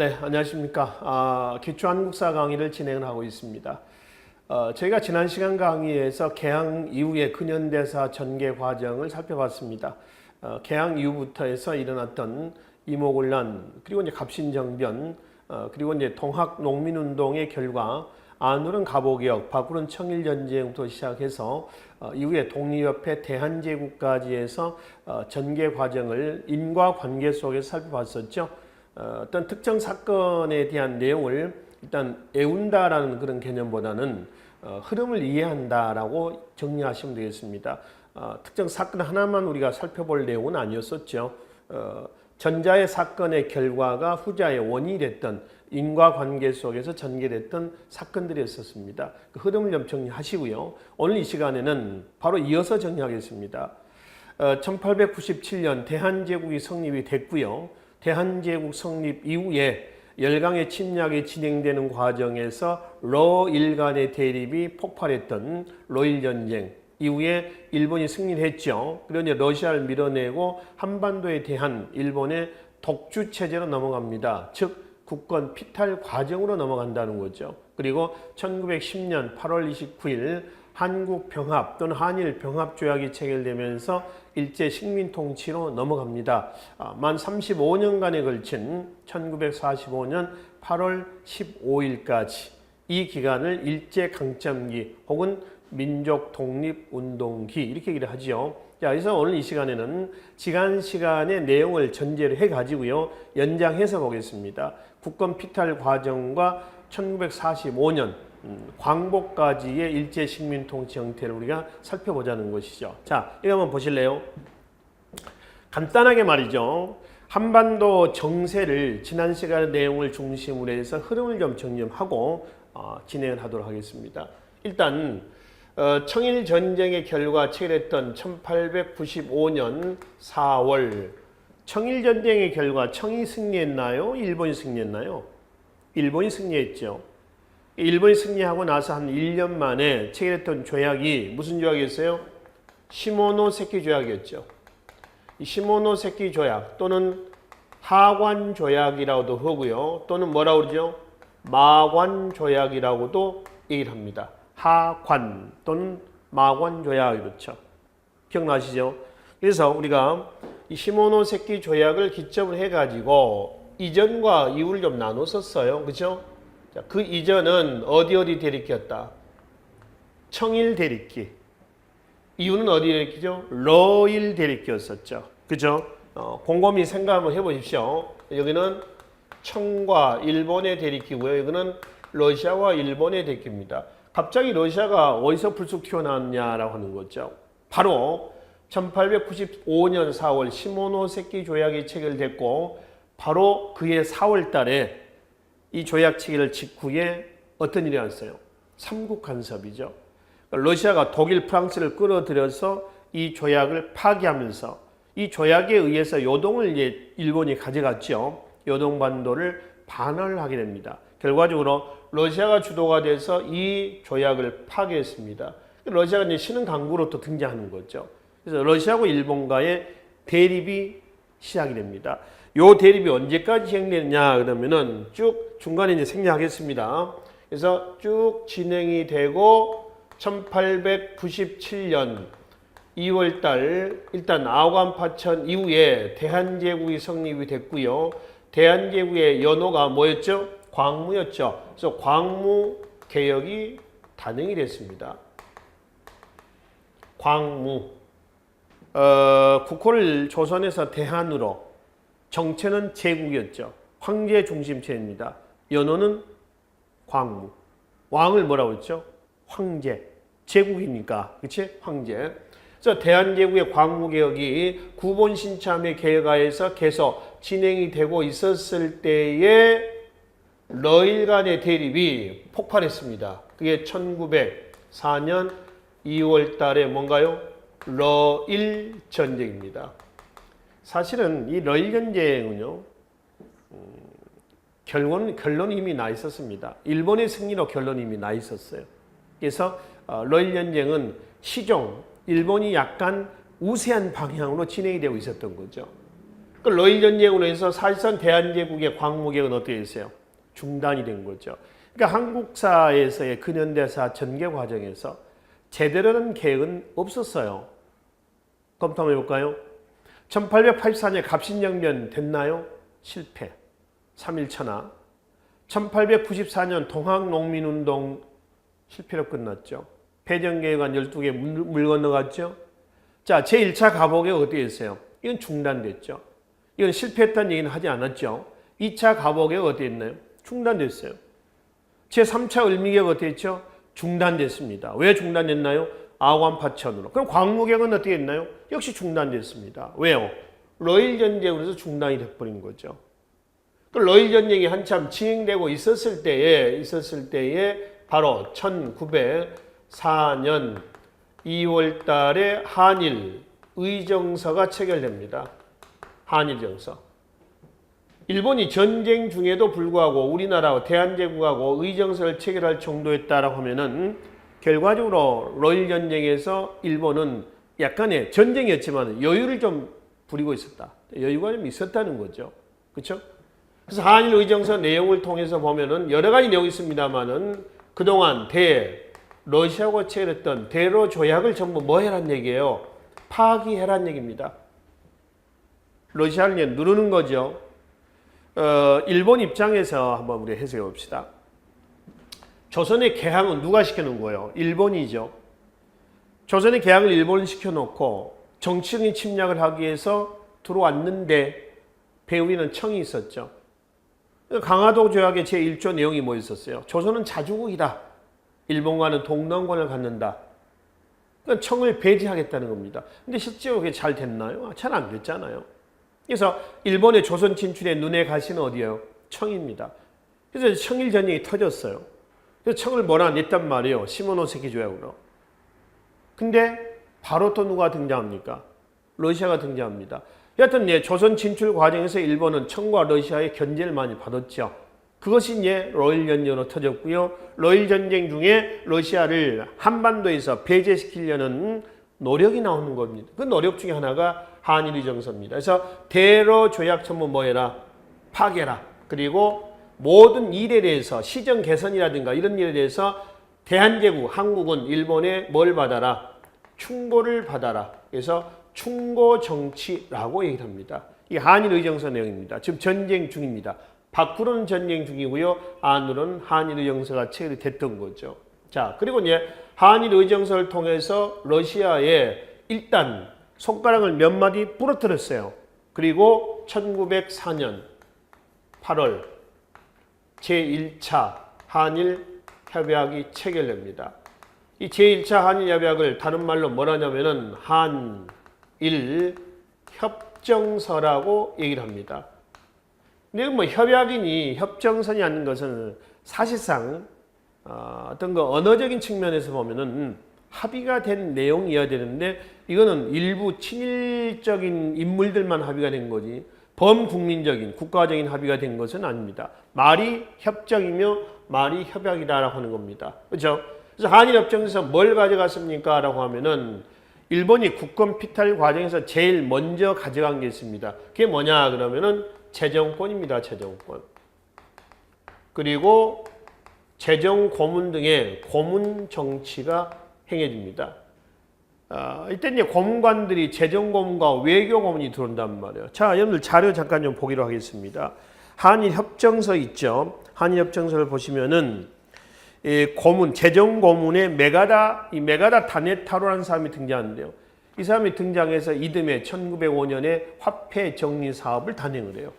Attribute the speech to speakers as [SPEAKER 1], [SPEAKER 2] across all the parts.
[SPEAKER 1] 네, 안녕하십니까. 기초 한국사 강의를 진행을 하고 있습니다. 저희가 지난 시간 강의에서 개항 이후의 근현대사 전개 과정을 살펴봤습니다. 개항 이후부터 해서 일어났던 이모군란, 그리고 이제 갑신정변, 그리고 이제 동학 농민운동의 결과, 안으로는 갑오개혁, 밖으로는 청일전쟁부터 시작해서 이후에 독립협회 대한제국까지 해서 전개 과정을 인과관계 속에서 살펴봤었죠. 어떤 특정 사건에 대한 내용을 일단 외운다라는 그런 개념보다는 흐름을 이해한다라고 정리하시면 되겠습니다. 특정 사건 하나만 우리가 살펴볼 내용은 아니었었죠. 전자의 사건의 결과가 후자의 원인이 됐던 인과관계 속에서 전개됐던 사건들이었었습니다. 그 흐름을 좀 정리하시고요. 오늘 이 시간에는 바로 이어서 정리하겠습니다. 1897년 대한제국이 성립이 됐고요. 대한제국 성립 이후에 열강의 침략이 진행되는 과정에서 러일 간의 대립이 폭발했던 러일전쟁 이후에 일본이 승리를 했죠. 그리고 이제 러시아를 밀어내고 한반도에 대한 일본의 독주체제로 넘어갑니다. 즉 국권 피탈 과정으로 넘어간다는 거죠. 그리고 1910년 8월 29일 한국병합 또는 한일병합조약이 체결되면서 일제 식민통치로 넘어갑니다. 만 35년간에 걸친 1945년 8월 15일까지 이 기간을 일제강점기 혹은 민족독립운동기 이렇게 얘기를 하죠. 자, 그래서 오늘 이 시간에는 지난 시간의 내용을 전제를 해가지고요. 연장해서 보겠습니다. 국권 피탈 과정과 1945년 광복까지의 일제 식민 통치 형태를 우리가 살펴보자는 것이죠. 자, 이거 한번 보실래요? 간단하게 말이죠. 한반도 정세를 지난 시간의 내용을 중심으로 해서 흐름을 좀 정리하고 진행을 하도록 하겠습니다. 일단 청일 전쟁의 결과 체결했던 1895년 4월 청일 전쟁의 결과 청이 승리했나요? 일본이 승리했나요? 일본이 승리했죠. 일본이 승리하고 나서 한 1년 만에 체결했던 조약이 무슨 조약이었어요? 시모노세키 조약이었죠. 이 시모노세키 조약 또는 하관 조약이라고도 하고요. 또는 뭐라고 그러죠? 마관 조약이라고도 얘기를 합니다. 하관 또는 마관 조약 이렇죠. 기억나시죠? 그래서 우리가 이 시모노세키 조약을 기점으로 해가지고 이전과 이후를 좀 나눴었어요. 그렇죠? 자, 그 이전은 어디 대립기였다? 청일 대립기. 이유는 어디 대립기죠? 러일 대립기였었죠. 그죠? 곰곰이 생각 한번 해보십시오. 여기는 청과 일본의 대립기고요. 여기는 러시아와 일본의 대립기입니다. 갑자기 러시아가 어디서 불쑥 튀어나왔냐라고 하는 거죠. 바로 1895년 4월 시모노세키 조약이 체결됐고 바로 그해 4월 달에 이 조약 체결 직후에 어떤 일이 났어요? 삼국 간섭이죠. 러시아가 독일, 프랑스를 끌어들여서 이 조약을 파기하면서 이 조약에 의해서 요동을 일본이 가져갔죠. 요동반도를 반환하게 됩니다. 결과적으로 러시아가 주도가 돼서 이 조약을 파괴했습니다. 러시아가 이제 신흥 강국으로 또 등장하는 거죠. 그래서 러시아하고 일본과의 대립이 시작이 됩니다. 요 대립이 언제까지 진행되느냐 그러면은 쭉 중간에 이제 생략하겠습니다. 그래서 쭉 진행이 되고 1897년 2월달 일단 아오간파천 이후에 대한제국이 성립이 됐고요. 대한제국의 연호가 뭐였죠? 광무였죠. 그래서 광무 개혁이 단행이 됐습니다. 광무. 국호를 조선에서 대한으로 정체는 제국이었죠. 황제 중심체입니다. 연호는 광무. 왕을 뭐라고 했죠? 황제. 제국이니까. 그치? 황제. 그래서 대한제국의 광무개혁이 구본신참의 개혁하에서 계속 진행이 되고 있었을 때에 러일 간의 대립이 폭발했습니다. 그게 1904년 2월 달에 뭔가요? 러일 전쟁입니다. 사실은 이 러일 전쟁은요, 결론이 이미 나 있었습니다. 일본의 승리로 결론이 이미 나 있었어요. 그래서 러일 전쟁은 시종, 일본이 약간 우세한 방향으로 진행이 되고 있었던 거죠. 그 러일 전쟁으로 해서 사실상 대한제국의 광무개혁은 어떻게 됐어요? 중단이 된 거죠. 그러니까 한국사에서의 근현대사 전개 과정에서 제대로 된 계획은 없었어요. 검토 한번 해볼까요? 1884년 갑신정변 됐나요? 실패. 3.1천하. 1894년 동학농민운동 실패로 끝났죠. 배정계획안 12개 물 건너갔죠. 자, 제1차 가보개혁 어떻게 했어요? 이건 중단됐죠. 이건 실패했다는 얘기는 하지 않았죠. 2차 가보개혁 어떻게 했나요? 중단됐어요. 제3차 을미개혁 어떻게 했죠? 중단됐습니다. 왜 중단됐나요? 아관파천으로. 그럼 광무개혁은 어떻게 했나요? 역시 중단됐습니다. 왜요? 러일 전쟁으로 해서 중단이 돼버린 거죠. 그 러일 전쟁이 한참 진행되고 있었을 때에 바로 1904년 2월 달에 한일 의정서가 체결됩니다. 한일정서. 일본이 전쟁 중에도 불구하고 우리나라와 대한제국하고 의정서를 체결할 정도였다라고 하면은 결과적으로 러일 전쟁에서 일본은 약간의 전쟁이었지만 여유를 좀 부리고 있었다. 여유가 좀 있었다는 거죠. 그렇죠? 그래서 한일 의정서 내용을 통해서 보면은 여러 가지 내용이 있습니다만은 그동안 러시아하고 체결했던 대로 조약을 전부 뭐 해란 얘기예요? 파기해란 얘기입니다. 러시아를 누르는 거죠. 일본 입장에서 한번 우리 해석해 봅시다. 조선의 개항은 누가 시켜놓은 거예요? 일본이죠. 조선의 개항을 일본이 시켜놓고 정치적인 침략을 하기 위해서 들어왔는데 배후에는 청이 있었죠. 강화도 조약의 제1조 내용이 뭐 있었어요? 조선은 자주국이다. 일본과는 동남권을 갖는다. 그러니까 청을 배제하겠다는 겁니다. 근데 실제로 그게 잘 됐나요? 잘 안 됐잖아요. 그래서 일본의 조선 진출의 눈에 가시는 어디예요? 청입니다. 그래서 청일 전쟁이 터졌어요. 그래서 청을 몰아냈단 말이에요. 시모노세키 조약으로. 근데 바로 또 누가 등장합니까? 러시아가 등장합니다. 여하튼 조선 진출 과정에서 일본은 청과 러시아의 견제를 많이 받았죠. 그것이 러일 전쟁으로 터졌고요. 러일 전쟁 중에 러시아를 한반도에서 배제시키려는 노력이 나오는 겁니다. 그 노력 중에 하나가 한일의정서입니다. 그래서 대로 조약 전부 뭐 해라? 파괴라. 그리고 모든 일에 대해서 시정 개선이라든가 이런 일에 대해서 대한제국, 한국은 일본에 뭘 받아라? 충고를 받아라. 그래서 충고 정치라고 얘기를 합니다. 이게 한일의정서 내용입니다. 지금 전쟁 중입니다. 밖으로는 전쟁 중이고요. 안으로는 한일의정서가 체결이 됐던 거죠. 자, 그리고 한일의정서를 통해서 러시아에 일단 손가락을 몇 마디 부러뜨렸어요. 그리고 1904년 8월 제1차 한일 협약이 체결됩니다. 이 제1차 한일 협약을 다른 말로 뭐라냐면은 한일 협정서라고 얘기를 합니다. 근데 뭐 협약이니 협정선이 아닌 것은 사실상 어떤 그 언어적인 측면에서 보면은 합의가 된 내용이어야 되는데 이거는 일부 친일적인 인물들만 합의가 된 거지 범국민적인 국가적인 합의가 된 것은 아닙니다. 말이 협정이며 말이 협약이다라고 하는 겁니다. 그렇죠? 그래서 한일협정에서 뭘 가져갔습니까? 라고 하면은 일본이 국권 피탈 과정에서 제일 먼저 가져간 게 있습니다. 그게 뭐냐 그러면은 재정권입니다. 재정권. 그리고 재정 고문 등의 고문 정치가 행해집니다. 이때 고문관들이 재정 고문과 외교 고문이 들어온단 말이에요. 자, 여러분들 자료 잠깐 좀 보기로 하겠습니다. 한일 협정서 있죠. 한일 협정서를 보시면은 고문, 재정 고문의 메가다 다네타로라는 사람이 등장하는데요. 이 사람이 등장해서 이듬해 1905년에 화폐 정리 사업을 단행을 해요.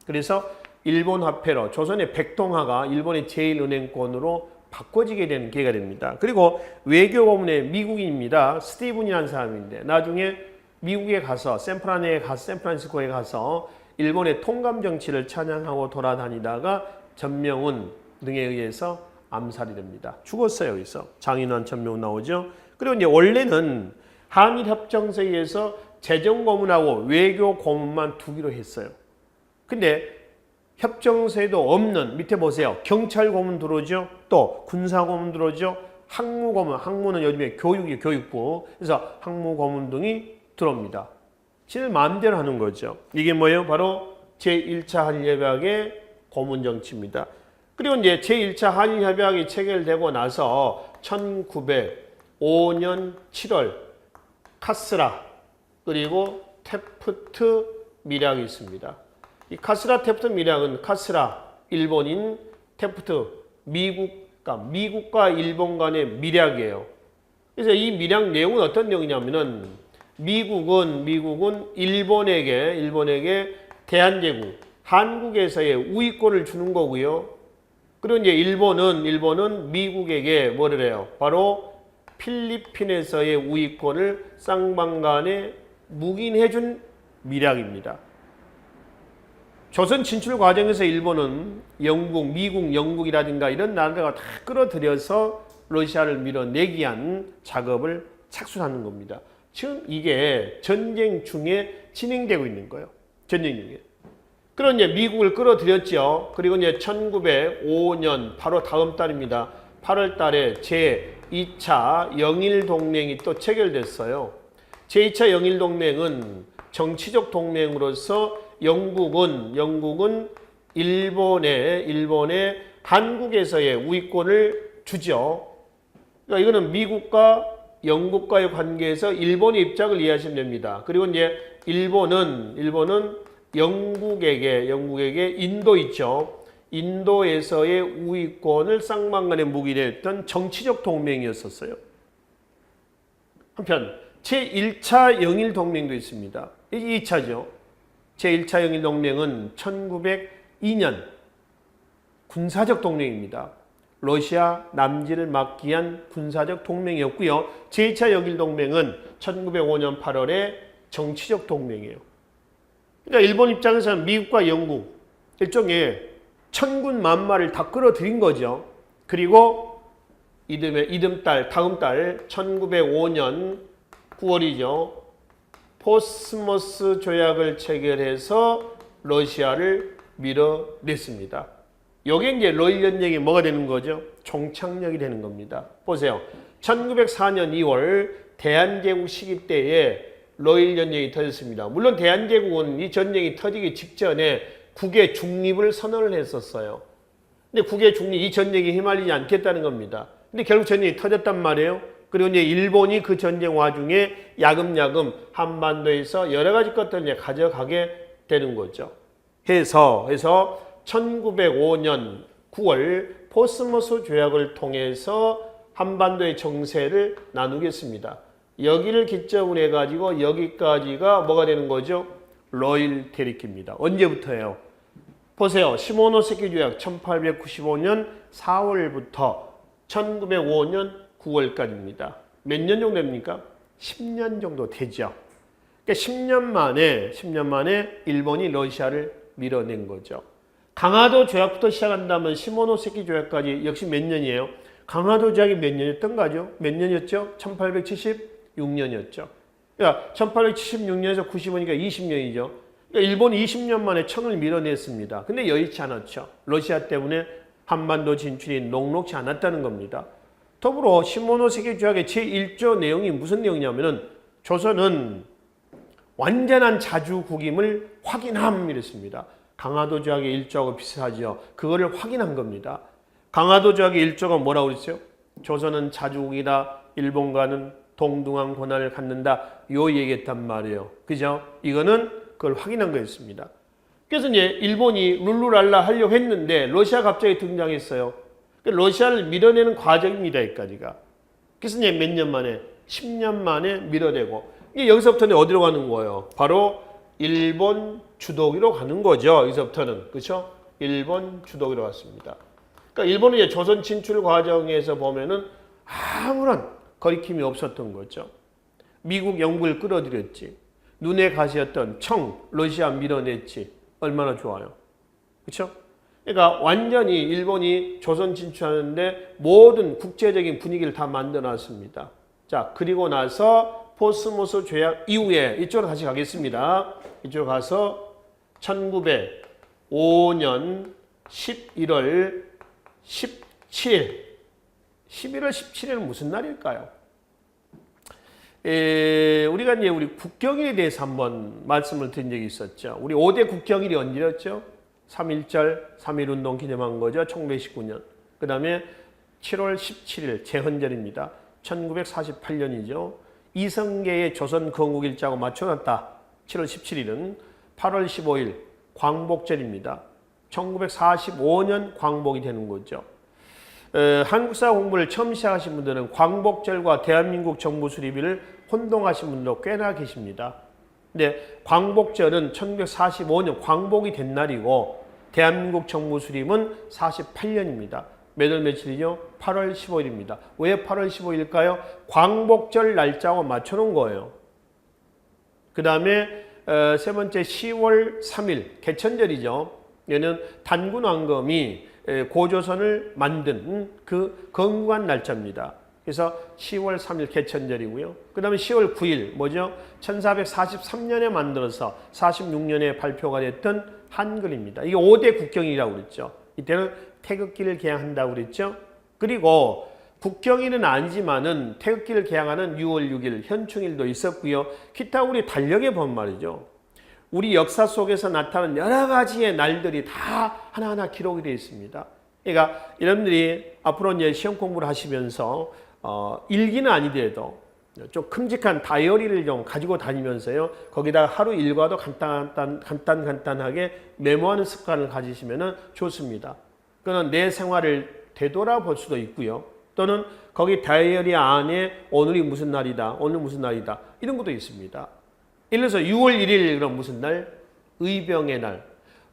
[SPEAKER 1] 그래서 일본 화폐로 조선의 백동화가 일본의 제1은행권으로 바꿔지게 된 계기가 됩니다. 그리고 외교 고문의 미국인입니다. 스티븐이라는 사람인데 나중에 미국에 가서 샌프란시스코에 가서 일본의 통감 정치를 찬양하고 돌아다니다가 전명훈 등에 의해서 암살이 됩니다. 죽었어요. 여기서 장인환 전명훈 나오죠. 그리고 원래는 한일 협정서에 의해서 재정 고문하고 외교 고문만 두기로 했어요. 근데 협정서에도 없는 밑에 보세요. 경찰 고문 들어오죠. 또 군사 고문 들어오죠. 학무 고문, 학무는 요즘에 교육부. 그래서 학무 고문 등이 들어옵니다. 지 마음대로 하는 거죠. 이게 뭐예요? 바로 제1차 한일협약의 고문 정치입니다. 그리고 이제 제1차 한일협약이 체결되고 나서 1905년 7월 카스라 그리고 테프트 밀약이 있습니다. 이 카스라 테프트 밀약은 카스라 일본인, 테프트 미국과 일본 간의 밀약이에요. 그래서 이 밀약 내용은 어떤 내용이냐면은 미국은 일본에게 대한제국, 한국에서의 우위권을 주는 거고요. 그리고 이제 일본은 미국에게 뭐를 해요? 바로 필리핀에서의 우위권을 쌍방간에 묵인해준 밀약입니다. 조선 진출 과정에서 일본은 미국, 영국이라든가 이런 나라가 다 끌어들여서 러시아를 밀어내기 위한 작업을 착수하는 겁니다. 지금 이게 전쟁 중에 진행되고 있는 거예요. 전쟁 중에. 그럼 이제 미국을 끌어들였죠. 그리고 이제 1905년 바로 다음 달입니다. 8월 달에 제2차 영일동맹이 또 체결됐어요. 제2차 영일동맹은 정치적 동맹으로서 영국은 일본의 한국에서의 우위권을 주죠. 그러니까 이거는 미국과 영국과의 관계에서 일본의 입장을 이해하시면 됩니다. 그리고 이제 일본은 영국에게 인도 있죠. 인도에서의 우위권을 쌍방간에 묵인했던 정치적 동맹이었었어요. 한편 제1차 영일동맹도 있습니다. 이게 2차죠. 제1차 영일동맹은 1902년 군사적 동맹입니다. 러시아 남진을 막기 위한 군사적 동맹이었고요. 제2차 영일동맹은 1905년 8월에 정치적 동맹이에요. 그러니까 일본 입장에서는 미국과 영국 일종의 천군 만마를 다 끌어들인 거죠. 그리고 다음 달 1905년 9월이죠. 포스모스 조약을 체결해서 러시아를 밀어냈습니다. 이게 이제 러일 연쟁이 뭐가 되는 거죠? 종착역이 되는 겁니다. 보세요. 1904년 2월 대한제국 시기 때에 러일 전쟁이 터졌습니다. 물론 대한제국은 이 전쟁이 터지기 직전에 국의 중립을 선언을 했었어요. 근데 국의 중립, 이 전쟁에 휘말리지 않겠다는 겁니다. 근데 결국 전쟁이 터졌단 말이에요. 그리고 이제 일본이 그 전쟁 와중에 야금야금 한반도에서 여러 가지 것들을 이제 가져가게 되는 거죠. 해서 1905년 9월 포스모스 조약을 통해서 한반도의 정세를 나누겠습니다. 여기를 기점으로 해가지고 여기까지가 뭐가 되는 거죠? 러일 대립기입니다. 언제부터예요? 보세요. 시모노세키 조약 1895년 4월부터 1905년 9월까지입니다. 몇 년 정도 됩니까? 10년 정도 되죠. 그러니까 10년 만에 일본이 러시아를 밀어낸 거죠. 강화도 조약부터 시작한다면 시모노세키 조약까지 역시 몇 년이에요? 강화도 조약이 몇 년이었던 거죠? 몇 년이었죠? 1876년이었죠. 그러니까 1876년에서 95니까 20년이죠. 그러니까 일본이 20년 만에 청을 밀어냈습니다. 근데 여의치 않았죠. 러시아 때문에 한반도 진출이 녹록지 않았다는 겁니다. 더불어 시모노세키 조약의 제1조 내용이 무슨 내용이냐면은 조선은 완전한 자주국임을 확인함 이랬습니다. 강화도 조약의 1조하고 비슷하죠. 그거를 확인한 겁니다. 강화도 조약의 1조가 뭐라고 그랬어요? 조선은 자주국이다. 일본과는 동등한 권한을 갖는다. 요 얘기했단 말이에요. 그죠? 이거는 그걸 확인한 거였습니다. 그래서 이제 일본이 룰루랄라 하려고 했는데 러시아 갑자기 등장했어요. 러시아를 밀어내는 과정입니다. 여기까지가. 그래서 이제 몇 년 만에? 10년 만에 밀어내고 이게 여기서부터는 어디로 가는 거예요? 바로 일본 주도기로 가는 거죠. 여기서부터는. 그렇죠? 일본 주도기로 갔습니다. 그러니까 일본은 이제 조선 진출 과정에서 보면은 아무런 거리낌이 없었던 거죠. 미국, 영국을 끌어들였지. 눈에 가시였던 러시아 밀어냈지. 얼마나 좋아요. 그렇죠? 그러니까 완전히 일본이 조선 진출하는데 모든 국제적인 분위기를 다 만들어놨습니다. 자, 그리고 나서 포스모스 조약 이후에 이쪽으로 다시 가겠습니다. 이쪽으로 가서 1905년 11월 17일 11월 17일은 무슨 날일까요? 우리가 이제 우리 국경일에 대해서 한번 말씀을 드린 적이 있었죠. 우리 5대 국경일이 언제였죠? 3.1절, 3.1운동 기념한 거죠. 1919년. 그 다음에 7월 17일 제헌절입니다. 1948년이죠. 이성계의 조선건국일자하고 맞춰놨다. 7월 17일은 8월 15일 광복절입니다. 1945년 광복이 되는 거죠. 한국사 공부를 처음 시작하신 분들은 광복절과 대한민국 정부 수립일을 혼동하신 분도 꽤나 계십니다. 근데 광복절은 1945년 광복이 된 날이고 대한민국 정부 수립은 48년입니다. 몇 월 며칠이죠? 8월 15일입니다. 왜 8월 15일일까요? 광복절 날짜와 맞춰놓은 거예요. 그 다음에 세 번째 10월 3일 개천절이죠. 얘는 단군 왕검이 고조선을 만든 그 건국한 날짜입니다. 그래서 10월 3일 개천절이고요. 그 다음에 10월 9일 뭐죠? 1443년에 만들어서 46년에 발표가 됐던 한글입니다. 이게 5대 국경일이라고 그랬죠. 이때는 태극기를 개항한다고 그랬죠. 그리고 국경일은 아니지만은 태극기를 개항하는 6월 6일 현충일도 있었고요. 기타 우리 달력에 보면 말이죠. 우리 역사 속에서 나타나는 여러 가지의 날들이 다 하나하나 기록이 되어 있습니다. 그러니까 여러분들이 앞으로 이제 시험 공부를 하시면서 일기는 아니더라도 좀 큼직한 다이어리를 좀 가지고 다니면서요. 거기다가 하루 일과도 간단하게 메모하는 습관을 가지시면 좋습니다. 그는 내 생활을 되돌아볼 수도 있고요. 또는 거기 다이어리 안에 오늘이 무슨 날이다, 오늘 무슨 날이다 이런 것도 있습니다. 예를 들어서 6월 1일 그럼 무슨 날? 의병의 날.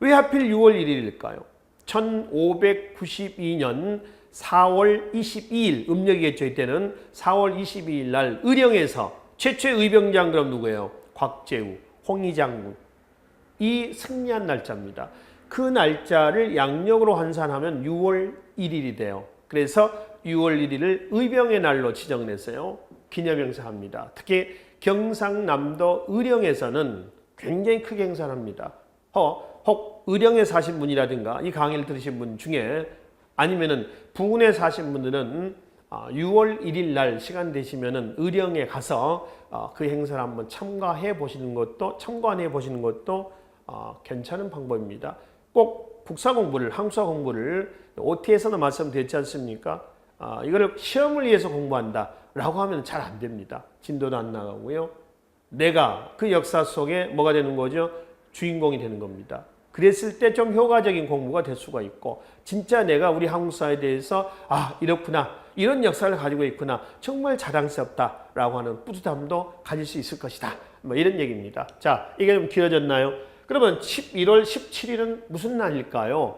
[SPEAKER 1] 왜 하필 6월 1일일까요? 1592년 4월 22일 음력이겠죠. 이때는 4월 22일 날 의령에서 최초의 의병장 그럼 누구예요? 곽재우, 홍의장군. 이 승리한 날짜입니다. 그 날짜를 양력으로 환산하면 6월 1일이 돼요. 그래서 6월 1일을 의병의 날로 지정했어요. 기념 행사합니다. 특히 경상남도 의령에서는 굉장히 크게 행사를 합니다. 혹 의령에 사신 분이라든가 이 강의를 들으신 분 중에 아니면은 부근에 사신 분들은 6월 1일 날 시간 되시면은 의령에 가서 그 행사를 한번 참가해 보시는 것도 괜찮은 방법입니다. 꼭 국사 공부를, 한국사 공부를 OT에서는 말씀드렸지 않습니까? 이거를 시험을 위해서 공부한다라고 하면 잘 안 됩니다. 진도도 안 나가고요. 내가 그 역사 속에 뭐가 되는 거죠? 주인공이 되는 겁니다. 그랬을 때 좀 효과적인 공부가 될 수가 있고 진짜 내가 우리 한국사에 대해서 이렇구나, 이런 역사를 가지고 있구나, 정말 자랑스럽다라고 하는 뿌듯함도 가질 수 있을 것이다. 뭐 이런 얘기입니다. 자, 이게 좀 길어졌나요? 그러면 11월 17일은 무슨 날일까요?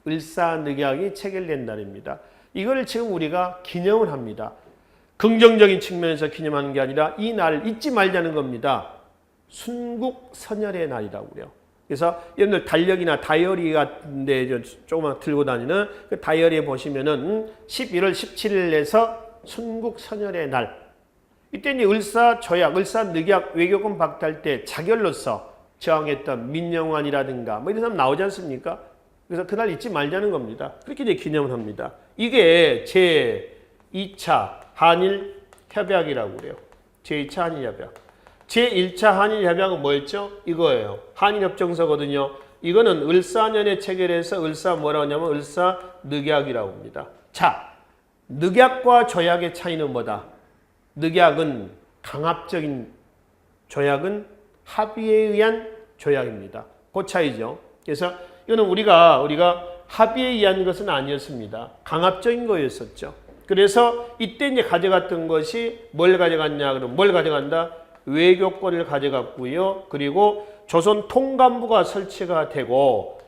[SPEAKER 1] 을사늑약이 체결된 날입니다. 이걸 지금 우리가 기념을 합니다. 긍정적인 측면에서 기념하는 게 아니라 이 날을 잊지 말자는 겁니다. 순국선열의 날이라고 그래요. 그래서 여러분들 달력이나 다이어리 같은데 조금만 들고 다니는 그 다이어리에 보시면은 11월 17일에서 순국선열의 날. 이때 이제 을사조약, 을사늑약 외교권 박탈 때 자결로서 저항했던 민영환이라든가 뭐 이런 사람 나오지 않습니까? 그래서 그날 잊지 말자는 겁니다. 그렇게 이제 기념을 합니다. 이게 제2차 한일 협약이라고 그래요. 제2차 한일 협약. 제1차 한일 협약은 뭐였죠? 이거예요. 한일 협정서거든요. 이거는 을사년에 체결해서 뭐라고 하냐면 을사늑약이라고 합니다. 자, 늑약과 조약의 차이는 뭐다? 늑약은 강압적인, 조약은 합의에 의한 조약입니다. 그 차이죠. 그래서 이거는 우리가 합의에 의한 것은 아니었습니다. 강압적인 거였었죠. 그래서 이때 이제 가져갔던 것이 뭘 가져갔냐? 그러면 뭘 가져간다? 외교권을 가져갔고요. 그리고 조선 통감부가 설치가 되고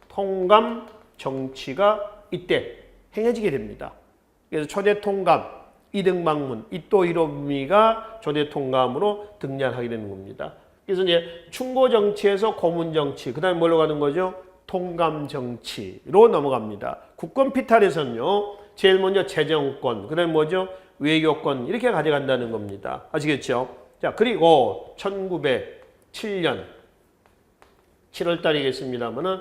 [SPEAKER 1] 통감 정치가 이때 행해지게 됩니다. 그래서 초대 통감, 이등방문, 이토 히로부미가 초대 통감으로 등장하게 되는 겁니다. 그래서 이제 충고 정치에서 고문 정치, 그다음에 뭘로 가는 거죠? 통감 정치로 넘어갑니다. 국권 피탈에서는요, 제일 먼저 재정권, 그다음에 뭐죠? 외교권 이렇게 가져간다는 겁니다. 아시겠죠? 자, 그리고 1907년 7월 달이겠습니다만은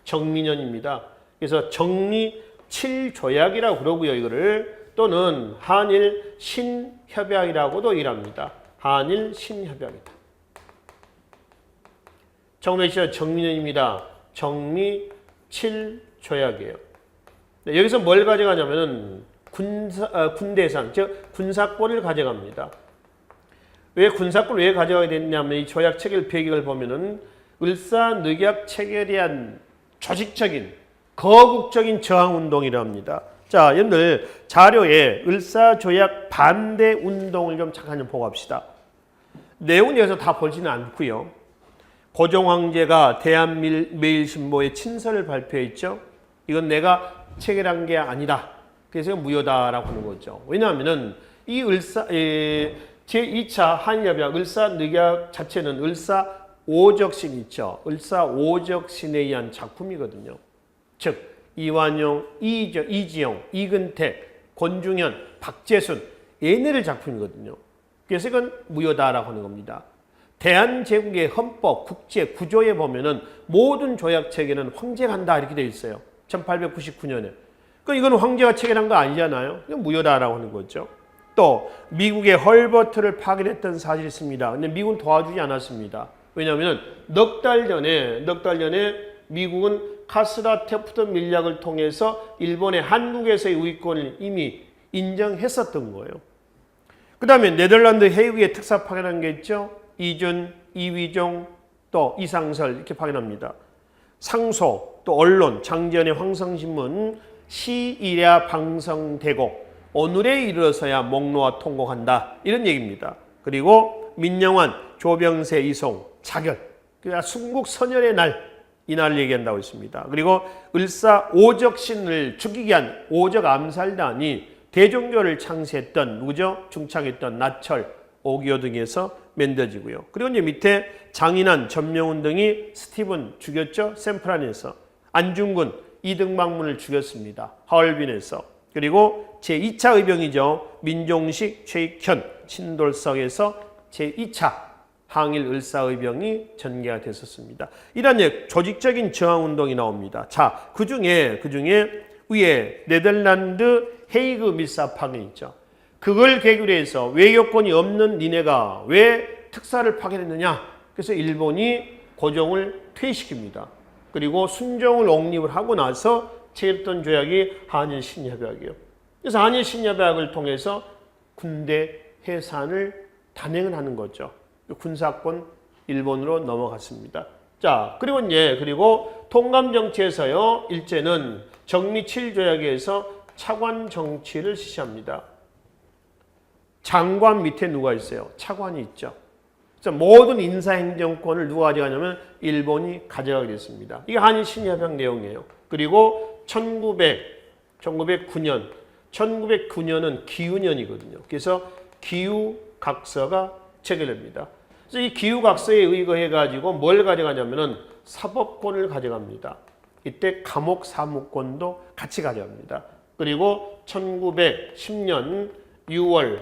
[SPEAKER 1] 정민년입니다. 그래서 정리 7조약이라고 그러고요. 이거를 또는 한일 신협약이라고도 일합니다. 한일 신협약이다. 정매시아 정민현입니다. 정미 7조약이에요. 네, 여기서 뭘 가져가냐면은 군대상, 즉 군사권을 가져갑니다. 왜 군사권을 왜 가져가게 됐냐면 이 조약 체결 배경을 보면은 을사늑약 체결에 대한 조직적인 거국적인 저항 운동이라 합니다. 자, 여러분들 자료에 을사조약 반대 운동을 좀 잠깐 보고 합시다. 내용은 여기서 다 보지는 않고요. 고종 황제가 대한매일신보에 친서를 발표했죠. 이건 내가 체결한 게 아니다. 그래서 무효다라고 하는 거죠. 왜냐하면은 이 제2차 한일협약 을사늑약 자체는 을사오적신 있죠. 을사오적신에 의한 작품이거든요. 즉 이완용, 이지영, 이근택, 권중현, 박재순 얘네들 작품이거든요. 그래서 이건 무효다라고 하는 겁니다. 대한제국의 헌법, 국제, 구조에 보면은 모든 조약 체계는 황제가 한다 이렇게 되어 있어요. 1899년에. 그러니까 이건 황제가 체결한 거 아니잖아요. 이건 무효다라고 하는 거죠. 또 미국의 헐버트를 파견했던 사실이 있습니다. 근데 미국은 도와주지 않았습니다. 왜냐하면 넉 달 전에 미국은 카스라 테프트 밀약을 통해서 일본의 한국에서의 우위권을 이미 인정했었던 거예요. 그 다음에 네덜란드 헤이그에 특사 파견한 게 있죠. 이준, 이위종, 또 이상설 이렇게 파견합니다. 상소, 또 언론, 장지연의 황성신문, 시일야 방성되고 오늘에 이르러서야 목노와 통곡한다. 이런 얘기입니다. 그리고 민영환, 조병세, 이송, 자결. 그러니까 순국 선열의 날, 이 날을 얘기한다고 했습니다. 그리고 을사 오적신을 죽이기 위한 오적 암살단이 대종교를 창시했던 누구죠? 중창했던 나철, 오기오 등에서 만들어지고요. 그리고 이제 밑에 장인환, 전명훈 등이 스티븐 죽였죠? 샌프란에서. 안중근, 이등방문을 죽였습니다. 하얼빈에서. 그리고 제2차 의병이죠. 민종식, 최익현, 신돌석에서 제2차 항일 을사의병이 전개가 됐었습니다. 이런 조직적인 저항운동이 나옵니다. 자, 그 중에 위에 네덜란드 헤이그 밀사파견 있죠. 그걸 계기로 해서 외교권이 없는 니네가 왜 특사를 파견했느냐. 그래서 일본이 고종을 퇴시킵니다. 그리고 순종을 옹립을 하고 나서 체결했던 조약이 한일 신협약이에요. 그래서 한일 신협약을 통해서 군대 해산을 단행을 하는 거죠. 군사권 일본으로 넘어갔습니다. 자, 그리고 통감 정치에서요. 일제는 정미 7조약에서 차관 정치를 실시합니다. 장관 밑에 누가 있어요? 차관이 있죠. 그래서 모든 인사행정권을 누가 가져가냐면 일본이 가져가게 됐습니다. 이게 한일 신협약 내용이에요. 그리고 1909년은 기후년이거든요. 그래서 기후각서가 체결됩니다. 그래서 이 기후각서에 의거해가지고 뭘 가져가냐면은 사법권을 가져갑니다. 이때 감옥 사무권도 같이 가져갑니다. 그리고 1910년 6월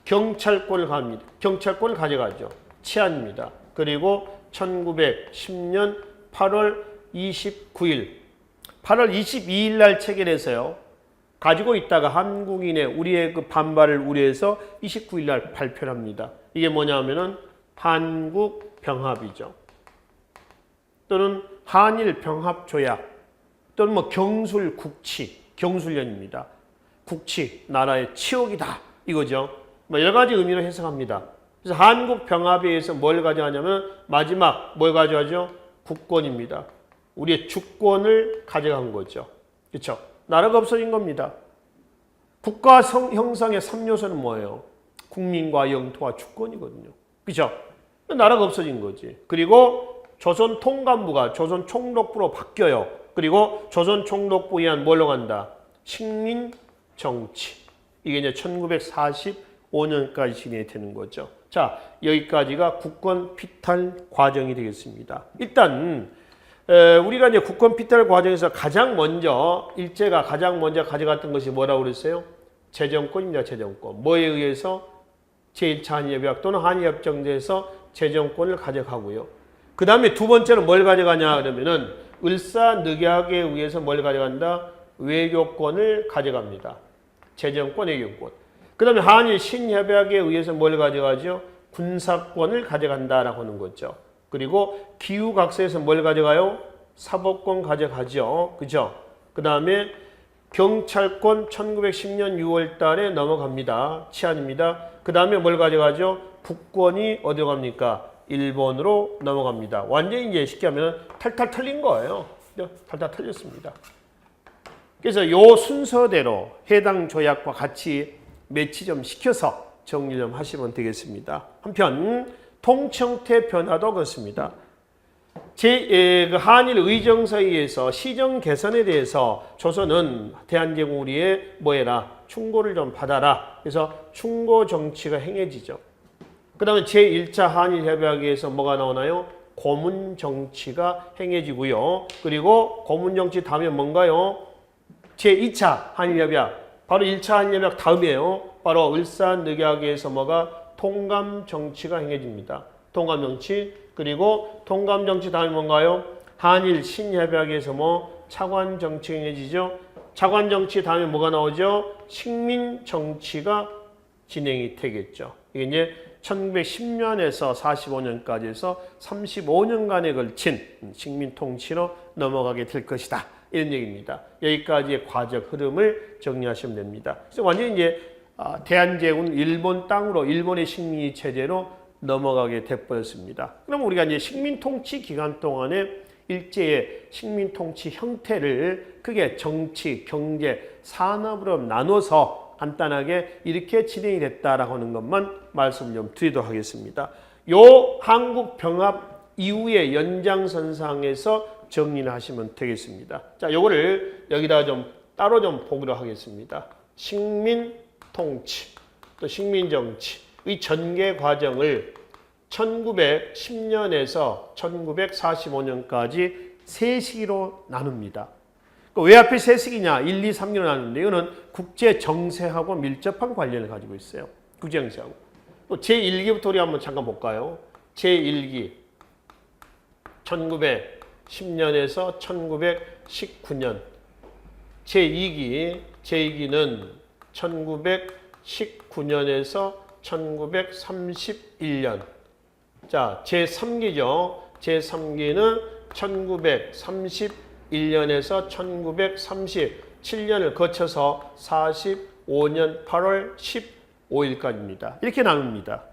[SPEAKER 1] 경찰권을 가집니다. 경찰권을 가져가죠. 치안입니다. 그리고 1910년 8월 22일 날 체결해서요. 가지고 있다가 한국인의 우리의 그 반발을 우려해서 29일 날 발표를 합니다. 이게 뭐냐면은 한국병합이죠. 또는 한일병합조약 또는 뭐 경술련입니다. 국치, 나라의 치욕이다 이거죠. 뭐 여러 가지 의미로 해석합니다. 그래서 한국병합에 의해서 뭘 가져가냐면 마지막 뭘 가져가죠? 국권입니다. 우리의 주권을 가져간 거죠. 그렇죠? 나라가 없어진 겁니다. 국가 형성의 3요소는 뭐예요? 국민과 영토와 주권이거든요. 그렇죠? 나라가 없어진 거지. 그리고 조선 통감부가 조선 총독부로 바뀌어요. 그리고 조선 총독부에 의한 뭘로 간다? 식민 정치. 이게 이제 1945년까지 진행이 되는 거죠. 자, 여기까지가 국권 피탈 과정이 되겠습니다. 일단 우리가 이제 국권 피탈 과정에서 일제가 가장 먼저 가져갔던 것이 뭐라고 그랬어요? 재정권입니다. 재정권. 뭐에 의해서? 제1차 한일협약 또는 한일협정제에서 재정권을 가져가고요. 그 다음에 두 번째는 뭘 가져가냐 그러면은 을사늑약에 의해서 뭘 가져간다? 외교권을 가져갑니다. 재정권, 외교권. 그 다음에 한일 신협약에 의해서 뭘 가져가죠? 군사권을 가져간다라고 하는 거죠. 그리고 기후각서에서 뭘 가져가요? 사법권 가져가죠. 그죠? 그 다음에 경찰권 1910년 6월 달에 넘어갑니다. 치안입니다. 그 다음에 뭘 가져가죠? 북권이 어디로 갑니까? 일본으로 넘어갑니다. 완전히 이제 쉽게 하면 탈탈 털린 거예요. 탈탈 털렸습니다. 그래서 요 순서대로 해당 조약과 같이 매치 좀 시켜서 정리 좀 하시면 되겠습니다. 한편 통치 형태 변화도 그렇습니다. 한일 의정서에 의해서 시정 개선에 대해서 조선은 대한제국우리에 뭐해라? 충고를 좀 받아라. 그래서 충고 정치가 행해지죠. 그 다음에 제1차 한일협약에 의해서 뭐가 나오나요? 고문 정치가 행해지고요. 그리고 고문 정치 다음에 뭔가요? 제2차 한일협약. 바로 1차 한일협약 다음이에요. 바로 을사늑약에서 뭐가? 통감 정치가 행해집니다. 통감 정치. 그리고 통감 정치 다음에 뭔가요? 한일 신협약에서 뭐 차관 정치 행해지죠. 차관 정치 다음에 뭐가 나오죠? 식민 정치가 진행이 되겠죠. 이게 이제 1910년에서 45년까지 해서 35년간에 걸친 식민 통치로 넘어가게 될 것이다. 이런 얘기입니다. 여기까지의 과적 흐름을 정리하시면 됩니다. 그래서 완전히 이제 대한제국은 일본 땅으로 일본의 식민지 체제로 넘어가게 돼버렸습니다. 그럼 우리가 이제 식민 통치 기간 동안에 일제의 식민 통치 형태를 크게 정치, 경제, 산업으로 나눠서 간단하게 이렇게 진행이 됐다라고 하는 것만 말씀을 좀 드리도록 하겠습니다. 요 한국 병합 이후의 연장선상에서 정리를 하시면 되겠습니다. 자, 요거를 여기다가 좀 따로 좀 보기로 하겠습니다. 식민 통치, 또 식민 정치의 전개 과정을 1910년에서 1945년까지 세 시기로 나눕니다. 왜 하필 세 시기냐? 1, 2, 3기로 나누는데 이거는 국제 정세하고 밀접한 관련을 가지고 있어요. 국제 정세하고. 또 제1기부터 우리 한번 잠깐 볼까요? 제1기 1910년에서 1919년. 제2기는 1919년에서 1931년. 자, 제3기죠. 제3기는 1931년에서 1937년을 거쳐서 45년 8월 15일까지입니다. 이렇게 나눕니다.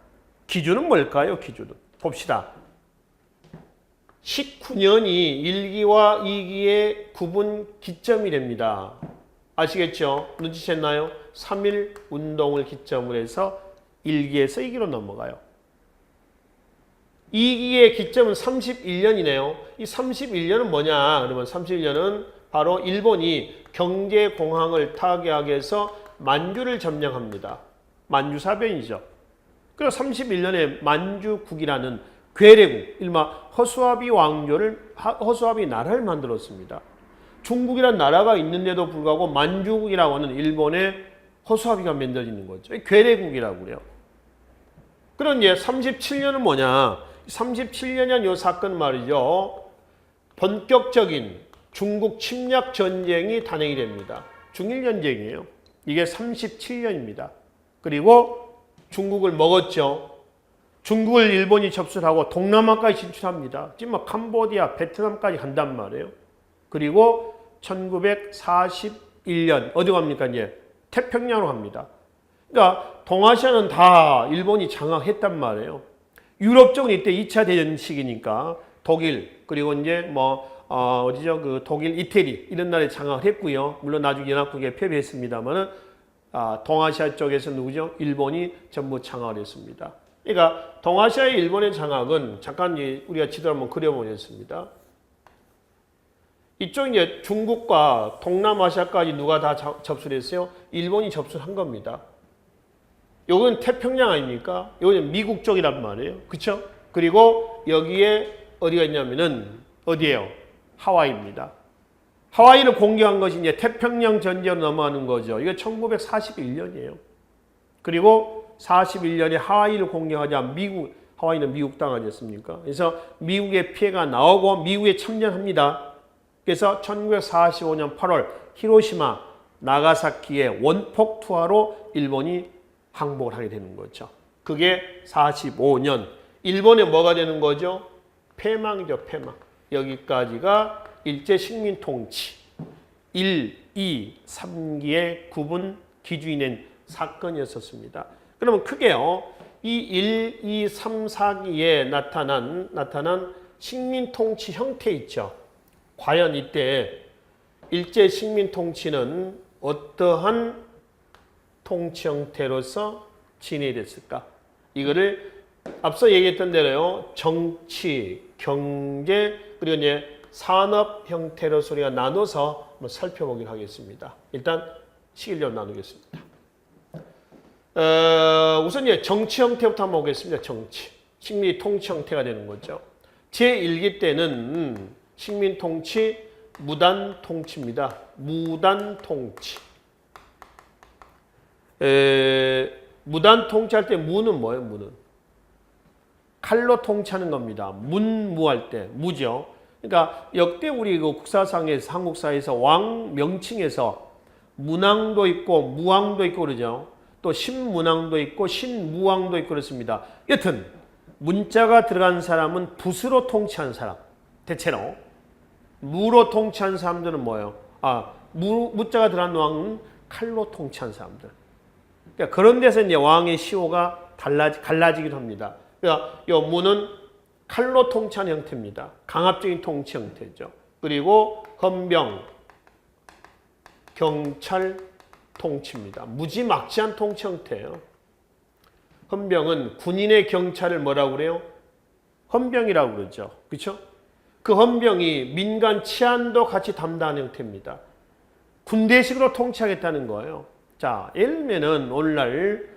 [SPEAKER 1] 기준은 뭘까요? 기준은. 봅시다. 19년이 1기와 2기의 구분 기점이 됩니다. 아시겠죠? 눈치챘나요? 3.1 운동을 기점으로 해서 1기에서 2기로 넘어가요. 2기의 기점은 31년이네요. 이 31년은 뭐냐? 그러면 31년은 바로 일본이 경제공황을 타개하기 위해서 만주를 점령합니다. 만주사변이죠. 그래서 31년에 만주국이라는 괴뢰국, 일마 허수아비 왕조를, 허수아비 나라를 만들었습니다. 중국이라는 나라가 있는데도 불구하고 만주국이라고 하는 일본의 허수아비가 만들어지는 거죠. 괴뢰국이라고 그래요. 그런 이제 37년은 뭐냐? 37년이란 이 사건 말이죠. 본격적인 중국 침략 전쟁이 단행이 됩니다. 중일전쟁이에요. 이게 37년입니다. 그리고 중국을 먹었죠. 중국을 일본이 접수를 하고 동남아까지 진출합니다. 지금 캄보디아, 베트남까지 간단 말이에요. 그리고 1941년 어디 갑니까? 이제 태평양으로 갑니다. 그러니까 동아시아는 다 일본이 장악했단 말이에요. 유럽 쪽은 이때 2차 대전 시기니까 독일 그리고 이제 어디죠? 그 독일, 이태리 이런 나라에 장악을 했고요. 물론 나중에 연합국에 패배했습니다만은 동아시아 쪽에서 누구죠? 일본이 전부 장악을 했습니다. 그러니까 동아시아의 일본의 장악은 잠깐 우리가 지도를 한번 그려보겠습니다. 이쪽 이제 중국과 동남아시아까지 누가 다 접수를 했어요? 일본이 접수를 한 겁니다. 요건 태평양 아닙니까? 요건 미국 쪽이란 말이에요. 그쵸? 그리고 여기에 어디가 있냐면은 어디예요? 하와이입니다. 하와이를 공격한 것이 이제 태평양 전쟁으로 넘어가는 거죠. 이게 1941년이에요. 그리고 41년에 하와이를 공격하자 하와이는 미국 땅 아니었습니까? 그래서 미국의 피해가 나오고 미국에 참전합니다. 그래서 1945년 8월 히로시마, 나가사키의 원폭 투하로 일본이 항복을 하게 되는 거죠. 그게 45년. 일본에 뭐가 되는 거죠? 패망이죠, 패망. 여기까지가 일제 식민 통치. 1, 2, 3기의 구분 기준이 낸 사건이었습니다. 그러면 크게요. 이 1, 2, 3, 4기에 나타난 식민 통치 형태 있죠. 과연 이때 일제 식민 통치는 어떠한 통치 형태로서 진행이 됐을까? 이거를 앞서 얘기했던 대로요. 정치, 경제, 그리고 이제 산업 형태로서 우리가 나눠서 한번 살펴보기로 하겠습니다. 일단 시일로 나누겠습니다. 우선 이제 정치 형태부터 한번 보겠습니다. 정치. 식민 통치 형태가 되는 거죠. 제1기 때는 식민 통치 무단 통치입니다. 무단 통치. 무단 통치할 때 무는 뭐예요? 무는 칼로 통치하는 겁니다. 문무할 때 무죠. 그러니까 역대 우리 그 국사상에서 한국사에서 왕 명칭에서 문왕도 있고 무왕도 있고 그러죠. 또 신문왕도 있고 신무왕도 있고 그렇습니다. 여튼 문자가 들어간 사람은 붓으로 통치한 사람. 대체로 무로 통치한 사람들은 뭐예요? 무자가 들어간 왕은 칼로 통치한 사람들. 그러니까 그런 데서 이제 왕의 시호가 갈라지기도 합니다. 그러니까 이 무는 칼로 통치하는 형태입니다. 강압적인 통치 형태죠. 그리고 헌병, 경찰 통치입니다. 무지막지한 통치 형태예요. 헌병은 군인의 경찰을 뭐라고 그래요? 헌병이라고 그러죠. 그렇죠? 그 헌병이 민간 치안도 같이 담당하는 형태입니다. 군대식으로 통치하겠다는 거예요. 자, 예를 들면은 오늘날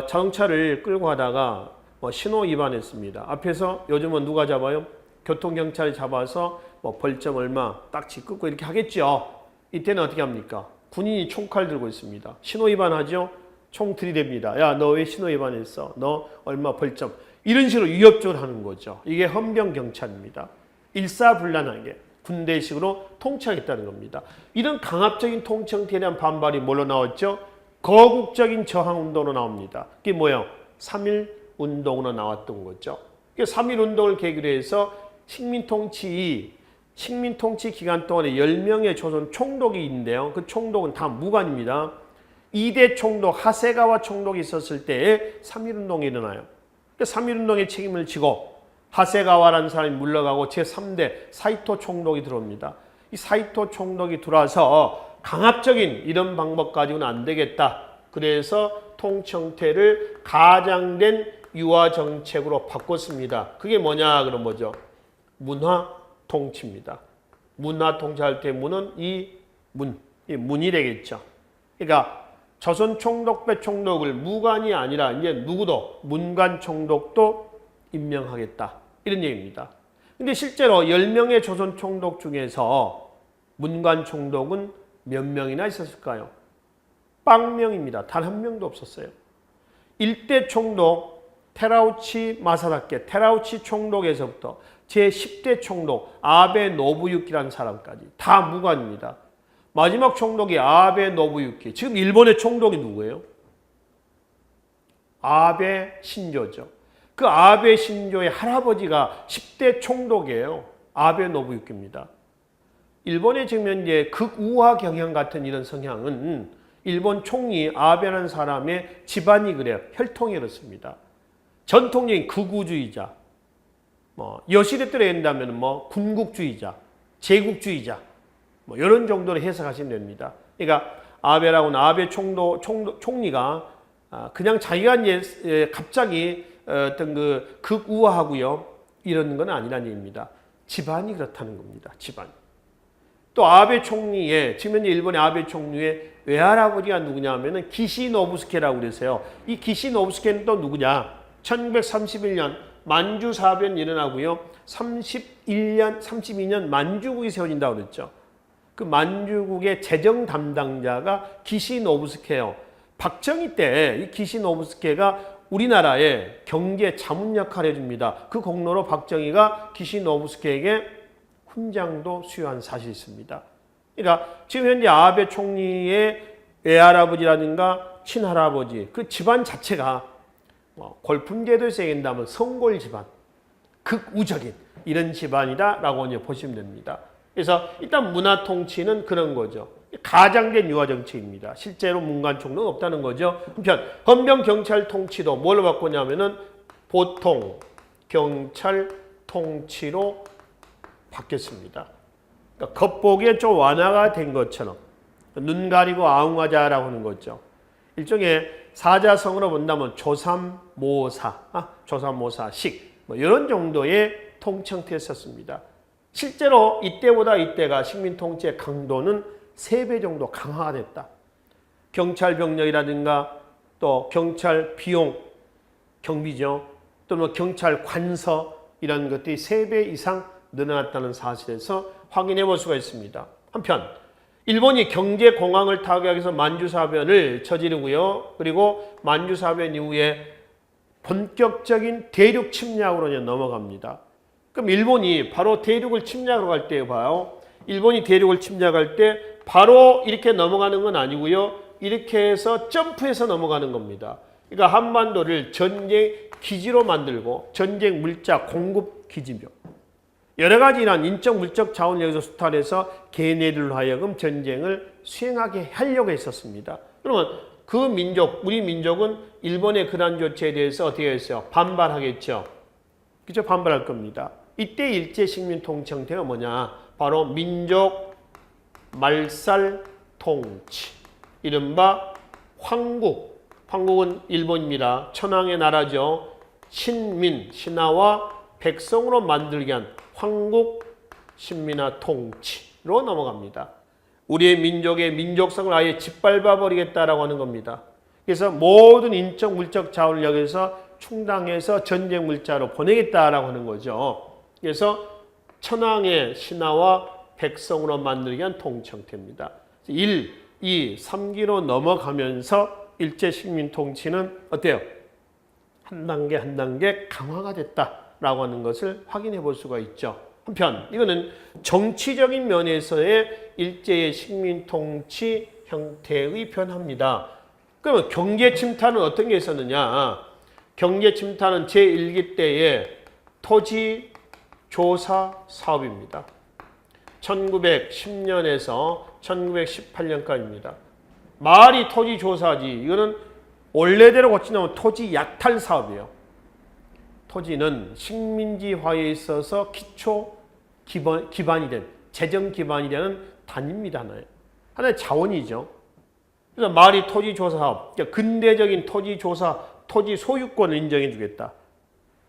[SPEAKER 1] 자동차를 끌고 가다가 신호 위반했습니다. 앞에서 요즘은 누가 잡아요? 교통경찰이 잡아서 벌점 얼마 딱지 끊고 이렇게 하겠죠. 이때는 어떻게 합니까? 군인이 총칼 들고 있습니다. 신호 위반하죠? 총 들이댑니다. 야, 너 왜 신호 위반했어? 너 얼마 벌점. 이런 식으로 위협적으로 하는 거죠. 이게 헌병경찰입니다. 일사불란하게 군대식으로 통치하겠다는 겁니다. 이런 강압적인 통치 형태에 대한 반발이 뭘로 나왔죠? 거국적인 저항운동으로 나옵니다. 그게 뭐예요? 3.1운동으로 나왔던 거죠. 3.1운동을 계기로 해서 식민통치 기간 동안에 10명의 조선 총독이 있는데요. 그 총독은 다 무관입니다. 2대 총독, 하세가와 총독이 있었을 때 3.1운동이 일어나요. 3.1운동의 책임을 지고 하세가와라는 사람이 물러가고 제3대 사이토 총독이 들어옵니다. 이 사이토 총독이 들어와서 강압적인 이런 방법 가지고는 안 되겠다. 그래서 통치 형태를 가장된 유화 정책으로 바꿨습니다. 그게 뭐냐 그런 거죠. 문화 통치입니다. 문화 통치할 때 문은 이 문이 되겠죠. 그러니까 조선 총독배 총독을 무관이 아니라 이제 누구도 문관 총독도 임명하겠다. 이런 얘기입니다. 근데 실제로 10명의 조선 총독 중에서 문관 총독은 몇 명이나 있었을까요? 0명입니다. 단 한 명도 없었어요. 1대 총독 테라우치 마사다케, 테라우치 총독에서부터 제10대 총독 아베 노부유키라는 사람까지 다 무관입니다. 마지막 총독이 아베 노부유키. 지금 일본의 총독이 누구예요? 아베 신조죠. 그 아베 신조의 할아버지가 10대 총독이에요. 아베 노부유키입니다. 일본의 지금 현재 극우화 경향 같은 이런 성향은 일본 총리 아베라는 사람의 집안이 그래요. 혈통이 그렇습니다. 전통적인 극우주의자, 여실에 따라 한다면 군국주의자, 제국주의자, 이런 정도로 해석하시면 됩니다. 그러니까 아베라고는 아베 총리가 그냥 자기가 이제 갑자기 어떤 그 극우화하고요 이런 건 아니라는 얘기입니다. 집안이 그렇다는 겁니다. 집안. 또 아베 총리의 지금 현재 일본의 아베 총리의 외할아버지가 누구냐 하면은 기시 노부스케라고 그래서요. 이 기시 노부스케는 또 누구냐? 1931년 만주 사변이 일어나고요. 32년 만주국이 세워진다고 그랬죠. 그 만주국의 재정 담당자가 기시 노부스케예요. 박정희 때 이 기시 노부스케가 우리나라의 경제 자문 역할을 해줍니다. 그 공로로 박정희가 기시 노부스케에게 훈장도 수여한 사실이 있습니다. 그러니까 지금 현재 아베 총리의 외할아버지라든가 친할아버지 그 집안 자체가 골품제도에 새긴다면 성골 집안, 극우적인 이런 집안이다라고 이제 보시면 됩니다. 그래서 일단 문화 통치는 그런 거죠. 가장된 유화 정책입니다. 실제로 문관 총독은 없다는 거죠. 한편 헌병 경찰 통치도 뭘로 바꾸냐면은 보통 경찰 통치로 바뀌었습니다. 그러니까 겉보기에 좀 완화가 된 것처럼 눈 가리고 아웅하자라고 하는 거죠. 일종의 사자성어로 본다면 조삼모사, 조삼모사식 뭐 이런 정도의 통치 형태였었습니다. 실제로 이때보다 이때가 식민 통치의 강도는 3배 정도 강화가 됐다. 경찰 병력이라든가 또 경찰 비용, 경비죠. 또 뭐 경찰 관서 이런 것들이 3배 이상 늘어났다는 사실에서 확인해 볼 수가 있습니다. 한편 일본이 경제공황을 타개하기 위해서 만주사변을 저지르고요. 그리고 만주사변 이후에 본격적인 대륙 침략으로 이제 넘어갑니다. 그럼 일본이 바로 대륙을 침략하러 갈 때 봐요. 일본이 대륙을 침략할 때 바로 이렇게 넘어가는 건 아니고요. 이렇게 해서 점프해서 넘어가는 겁니다. 그러니까 한반도를 전쟁 기지로 만들고 전쟁 물자 공급 기지죠. 여러 가지 이런 인적 물적 자원을 여기서 수탈해서 걔네들로 하여금 전쟁을 수행하게 하려고 했었습니다. 그러면 그 민족, 우리 민족은 일본의 그런 조치에 대해서 어떻게 했어요? 반발하겠죠. 그죠? 반발할 겁니다. 이때 일제 식민 통치 형태가 뭐냐? 바로 민족 말살 통치. 이른바 황국. 황국은 일본입니다. 천황의 나라죠. 신민, 신하와 백성으로 만들게 한 황국 신민화 통치로 넘어갑니다. 우리의 민족의 민족성을 아예 짓밟아 버리겠다라고 하는 겁니다. 그래서 모든 인적 물적 자원을 여기서 충당해서 전쟁 물자로 보내겠다라고 하는 거죠. 그래서 천황의 신하와 백성으로 만들게 한 통치 형태입니다. 1, 2, 3기로 넘어가면서 일제 식민 통치는 어때요? 한 단계 한 단계 강화가 됐다라고 하는 것을 확인해 볼 수가 있죠. 한편 이거는 정치적인 면에서의 일제의 식민 통치 형태의 변화입니다. 그러면 경제 침탈은 어떤 게 있었느냐? 경제 침탈은 제1기 때의 토지 조사 사업입니다. 1910년에서 1918년까지입니다. 말이 토지 조사지. 이거는 원래대로 고치면 토지 약탈 사업이에요. 토지는 식민지화에 있어서 기초 기반이 된 재정 기반이 되는 단위입니다. 하나의 자원이죠. 그래서 말이 토지 조사 사업, 그러니까 근대적인 토지 조사, 토지 소유권을 인정해 주겠다.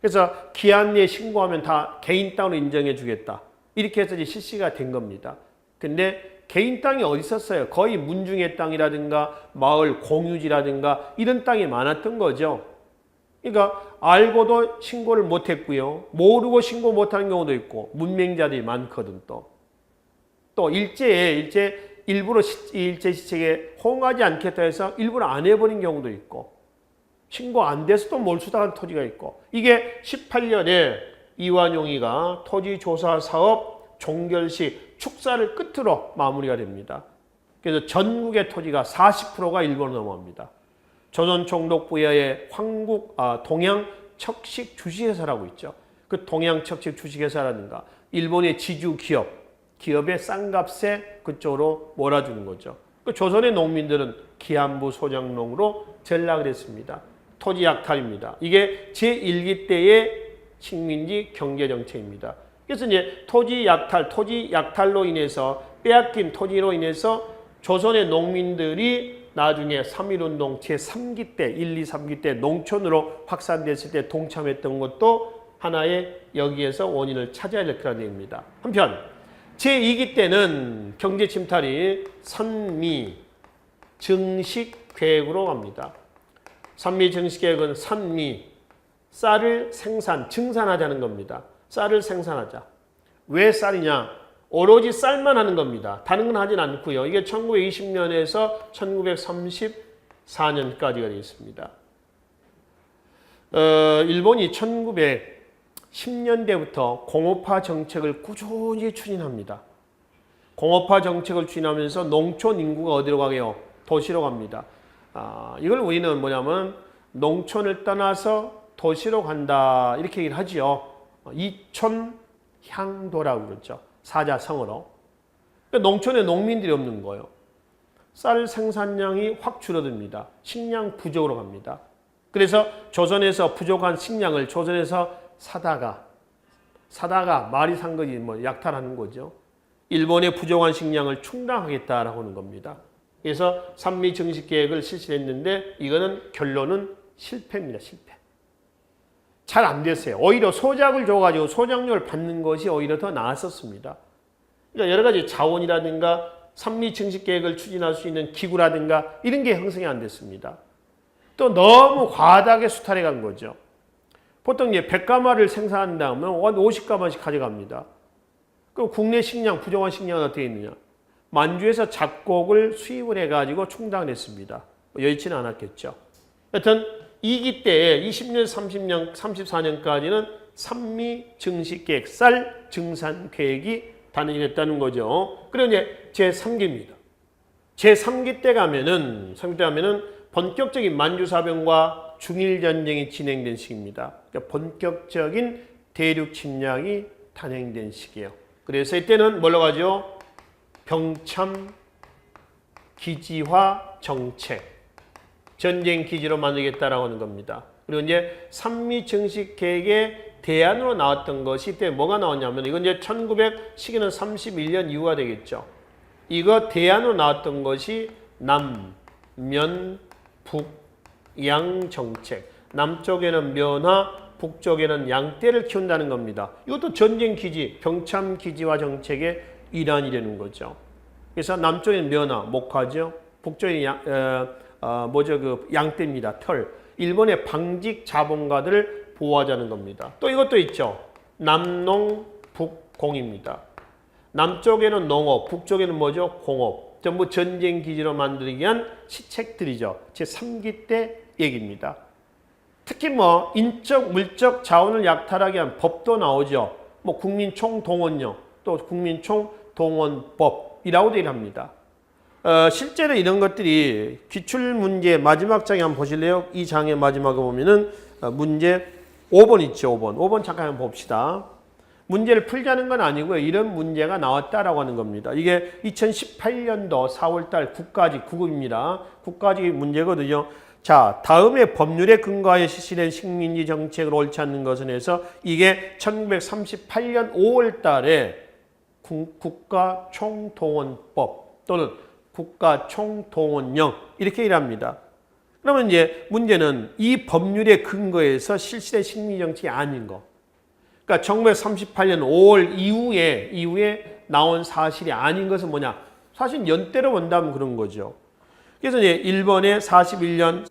[SPEAKER 1] 그래서 기한 내에 신고하면 다 개인 땅으로 인정해 주겠다. 이렇게 해서 이제 실시가 된 겁니다. 근데 개인 땅이 어디 있었어요? 거의 문중의 땅이라든가 마을 공유지라든가 이런 땅이 많았던 거죠. 그러니까 알고도 신고를 못했고요. 모르고 신고 못하는 경우도 있고 문맹자들이 많거든 또 일제 일부러 일제 시책에 호응하지 않겠다 해서 일부러 안 해버린 경우도 있고 신고 안 돼서 또 몰수당한 토지가 있고 이게 18년에 이완용이가 토지조사 사업 종결시 축사를 끝으로 마무리가 됩니다. 그래서 전국의 토지가 40%가 일본으로 넘어갑니다. 조선총독 부여의 동양 척식 주식회사라고 있죠. 그 동양 척식 주식회사라든가 일본의 지주 기업의 싼값에 그쪽으로 몰아주는 거죠. 그 조선의 농민들은 기한부 소장농으로 전락을 했습니다. 토지 약탈입니다. 이게 제1기 때의 식민지 경제정책입니다. 그래서 이제 토지 약탈로 인해서 빼앗긴 토지로 인해서 조선의 농민들이 나중에 3.1운동 제3기 때, 1, 2, 3기 때 농촌으로 확산됐을 때 동참했던 것도 하나의 여기에서 원인을 찾아야 될 거라 됩니다. 한편 제2기 때는 경제 침탈이 산미 증식 계획으로 갑니다. 산미 증식 계획은 쌀을 증산하자는 겁니다. 쌀을 생산하자. 왜 쌀이냐? 오로지 쌀만 하는 겁니다. 다른 건 하진 않고요. 이게 1920년에서 1934년까지가 되어 있습니다. 일본이 1910년대부터 공업화 정책을 꾸준히 추진합니다. 공업화 정책을 추진하면서 농촌 인구가 어디로 가게요? 도시로 갑니다. 이걸 우리는 뭐냐면 농촌을 떠나서 도시로 간다 이렇게 얘기를 하지요. 이촌 향도라고 그러죠. 사자성어로. 그러니까 농촌에 농민들이 없는 거예요. 쌀 생산량이 확 줄어듭니다. 식량 부족으로 갑니다. 그래서 조선에서 부족한 식량을 조선에서 사다가 말이 산 거지 뭐 약탈하는 거죠. 일본의 부족한 식량을 충당하겠다라고 하는 겁니다. 그래서 삼미 정식 계획을 실시했는데 이거는 결론은 실패입니다. 실패. 잘 안 됐어요. 오히려 소작을 줘가지고 소작료를 받는 것이 오히려 더 나았었습니다. 그러니까 여러 가지 자원이라든가 삼미 정식 계획을 추진할 수 있는 기구라든가 이런 게 형성이 안 됐습니다. 또 너무 과다하게 수탈해 간 거죠. 보통 이제 100가마를 생산한다면 50가마씩 가져갑니다. 그럼 국내 식량, 부족한 식량은 어떻게 있느냐? 만주에서 작곡을 수입을 해가지고 충당을 했습니다. 여의치는 않았겠죠. 여튼 2기 때에 20년, 30년, 34년까지는 삼미 정식 계획, 쌀 증산 계획이 단행됐다는 거죠. 그리고 이제 제3기입니다. 제3기 때 가면은 본격적인 만주사변과 중일전쟁이 진행된 시기입니다. 그러니까 본격적인 대륙 침략이 단행된 시기예요. 그래서 이때는 뭘로 가죠? 병참 기지화 정책, 전쟁 기지로 만들겠다라고 하는 겁니다. 그리고 이제 삼미 정식 계획의 대안으로 나왔던 것이 이때 뭐가 나왔냐면 이건 이제 1900 31년 이후가 되겠죠. 이거 대안으로 나왔던 것이 남면 북양 정책. 남쪽에는 면화, 북쪽에는 양떼를 키운다는 겁니다. 이것도 전쟁 기지, 병참 기지화 정책의 일환이라는 거죠. 그래서 남쪽에는 면화, 목화죠. 북쪽에는 양떼입니다. 털. 일본의 방직 자본가들을 보호하자는 겁니다. 또 이것도 있죠. 남농, 북공입니다. 남쪽에는 농업, 북쪽에는 뭐죠? 공업. 전부 전쟁 기지로 만들기 위한 시책들이죠. 제3기 때 얘기입니다. 특히 뭐 인적, 물적 자원을 약탈하기 위한 법도 나오죠. 뭐 국민총동원령, 또 국민총동원법이라고도 얘기합니다. 실제로 이런 것들이 기출문제 마지막 장에 한번 보실래요? 이 장의 마지막에 보면은 문제 5번 있죠. 5번 잠깐 한번 봅시다. 문제를 풀자는 건 아니고요. 이런 문제가 나왔다라고 하는 겁니다. 이게 2018년도 4월달 국가직 9급입니다. 국가직 문제거든요. 자, 다음에 법률에 근거하여 실시된 식민지 정책을 옳지 않는 것은 해서 이게 1938년 5월달에 국가총동원법 또는 국가총동원령 이렇게 일합니다. 그러면 이제 문제는 이 법률에 근거해서 실시된 식민지 정책이 아닌 거. 그러니까 1938년 5월 이후에 나온 사실이 아닌 것은 뭐냐? 사실 연대로 본다면 그런 거죠. 그래서 이제 1번에 41년,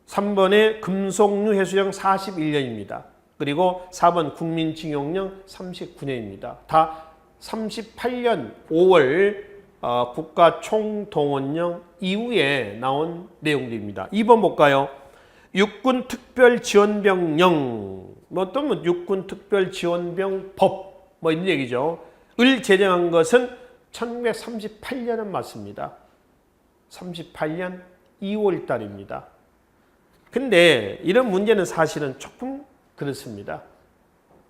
[SPEAKER 1] 3번에 금속류 해수령 41년입니다. 그리고 4번 국민징용령 39년입니다. 다 38년 5월 국가총동원령 이후에 나온 내용들입니다. 2번 볼까요? 육군특별지원병령, 또 육군특별지원병법, 이런 얘기죠. 을 제정한 것은 1938년은 맞습니다. 38년 2월 달입니다. 근데 이런 문제는 사실은 조금 그렇습니다.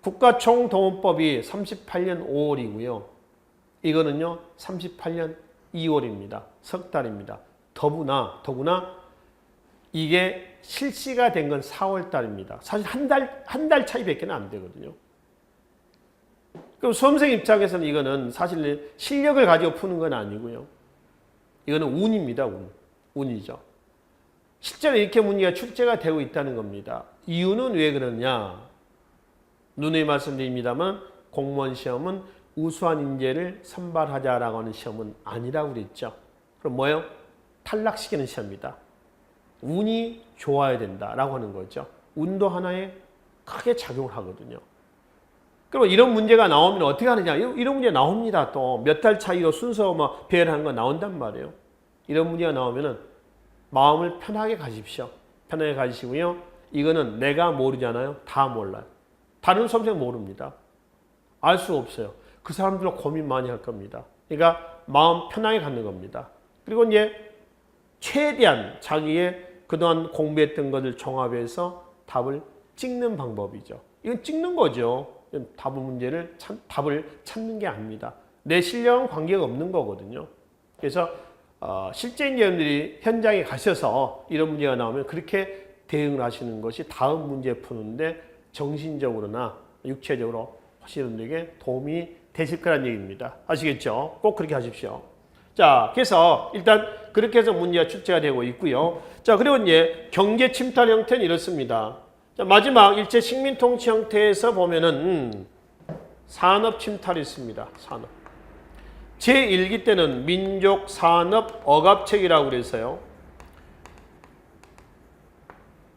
[SPEAKER 1] 국가총동원법이 38년 5월이고요. 이거는요, 38년 2월입니다. 석 달입니다. 더구나 이게 실시가 된 건 4월 달입니다. 사실 한 달 차이밖에 안 되거든요. 그럼 수험생 입장에서는 이거는 사실 실력을 가지고 푸는 건 아니고요. 이거는 운입니다. 운이죠. 실제로 이렇게 문제가 출제가 되고 있다는 겁니다. 이유는 왜 그러냐? 누누이 말씀드립니다만 공무원 시험은 우수한 인재를 선발하자라고 하는 시험은 아니라고 그랬죠. 그럼 뭐예요? 탈락시키는 시험이다. 운이 좋아야 된다라고 하는 거죠. 운도 하나에 크게 작용을 하거든요. 그럼 이런 문제가 나오면 어떻게 하느냐? 이런 문제 나옵니다. 또 몇 달 차이로 순서 배열하는 거 나온단 말이에요. 이런 문제가 나오면은 마음을 편하게 가십시오. 편하게 가시고요. 이거는 내가 모르잖아요. 다 몰라요. 다른 수험생 모릅니다. 알 수 없어요. 그 사람들은 고민 많이 할 겁니다. 그러니까 마음 편하게 갖는 겁니다. 그리고 이제 최대한 자기의 그동안 공부했던 것을 종합해서 답을 찍는 방법이죠. 이건 찍는 거죠. 답을 찾는 게 아닙니다. 내 실력은 관계가 없는 거거든요. 그래서 실제 여러분들이 현장에 가셔서 이런 문제가 나오면 그렇게 대응을 하시는 것이 다음 문제 푸는데 정신적으로나 육체적으로 하시는 도움이 되실 거란 얘기입니다. 아시겠죠? 꼭 그렇게 하십시오. 자, 그래서 일단 그렇게 해서 문제가 출제가 되고 있고요. 자, 그리고 이제 경제 침탈 형태는 이렇습니다. 자, 마지막 일제 식민 통치 형태에서 보면은 산업 침탈이 있습니다. 산업. 제1기 때는 민족 산업 억압책이라고 그래서요.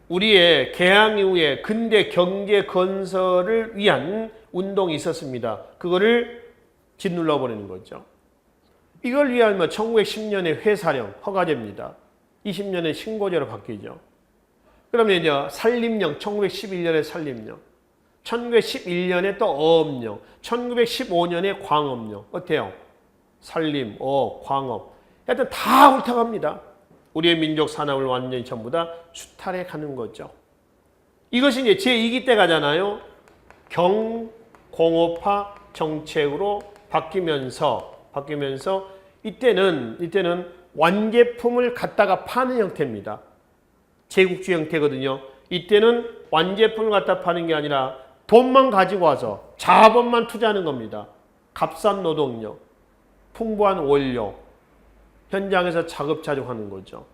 [SPEAKER 1] 우리의 개항 이후에 근대 경제 건설을 위한 운동이 있었습니다. 그거를 짓눌러 버리는 거죠. 이걸 위하면 1910년에 회사령 허가제입니다. 20년에 신고제로 바뀌죠. 그러면 이제 산림령, 1911년에 산림령, 1911년에 또 어업령, 1915년에 광업령. 어때요? 산림, 어업, 광업. 하여튼 다 훑어갑니다. 우리의 민족 산업을 완전히 전부 다 수탈해 가는 거죠. 이것이 이제 제2기 때 가잖아요. 경공업화 정책으로 바뀌면서 이때는 완제품을 갖다가 파는 형태입니다. 제국주 형태거든요. 이때는 완제품을 갖다 파는 게 아니라 돈만 가지고 와서 자본만 투자하는 겁니다. 값싼 노동력, 풍부한 원료, 현장에서 자급자족하는 거죠.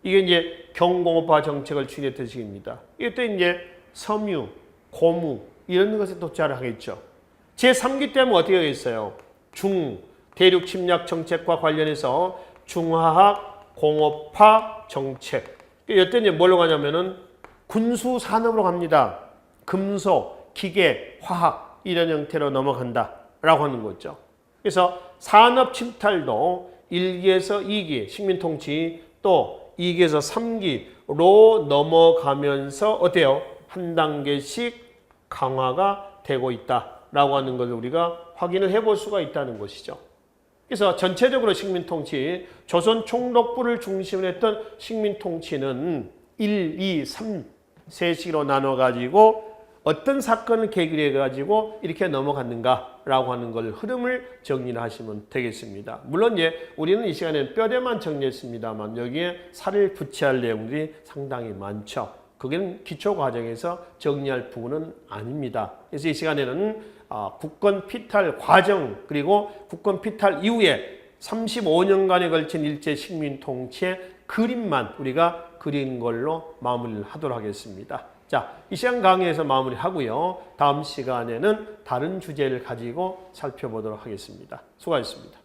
[SPEAKER 1] 이게 이제 경공업화 정책을 추진했던 시기입니다. 이때 이제 섬유, 고무 이런 것에 도착을 하겠죠. 제3기 때는 어떻게 하겠어요? 대륙 침략 정책과 관련해서 중화학 공업화 정책. 이때 이제 뭘로 가냐면은 군수 산업으로 갑니다. 금속, 기계, 화학 이런 형태로 넘어간다라고 하는 거죠. 그래서 산업 침탈도 1기에서 2기 식민통치 또 2기에서 3기로 넘어가면서 어때요? 한 단계씩 강화가 되고 있다라고 하는 것을 우리가 확인을 해볼 수가 있다는 것이죠. 그래서 전체적으로 식민통치, 조선 총독부를 중심으로 했던 식민통치는 1, 2, 3 세식으로 나눠가지고 어떤 사건을 계기로 해가지고 이렇게 넘어갔는가라고 하는 걸 흐름을 정리를 하시면 되겠습니다. 물론 우리는 이 시간에는 뼈대만 정리했습니다만 여기에 살을 붙여야 할 내용들이 상당히 많죠. 그게 기초 과정에서 정리할 부분은 아닙니다. 그래서 이 시간에는 국권 피탈 과정 그리고 국권 피탈 이후에 35년간에 걸친 일제 식민 통치의 그림만 우리가 그린 걸로 마무리를 하도록 하겠습니다. 자, 이 시간 강의에서 마무리하고요. 다음 시간에는 다른 주제를 가지고 살펴보도록 하겠습니다. 수고하셨습니다.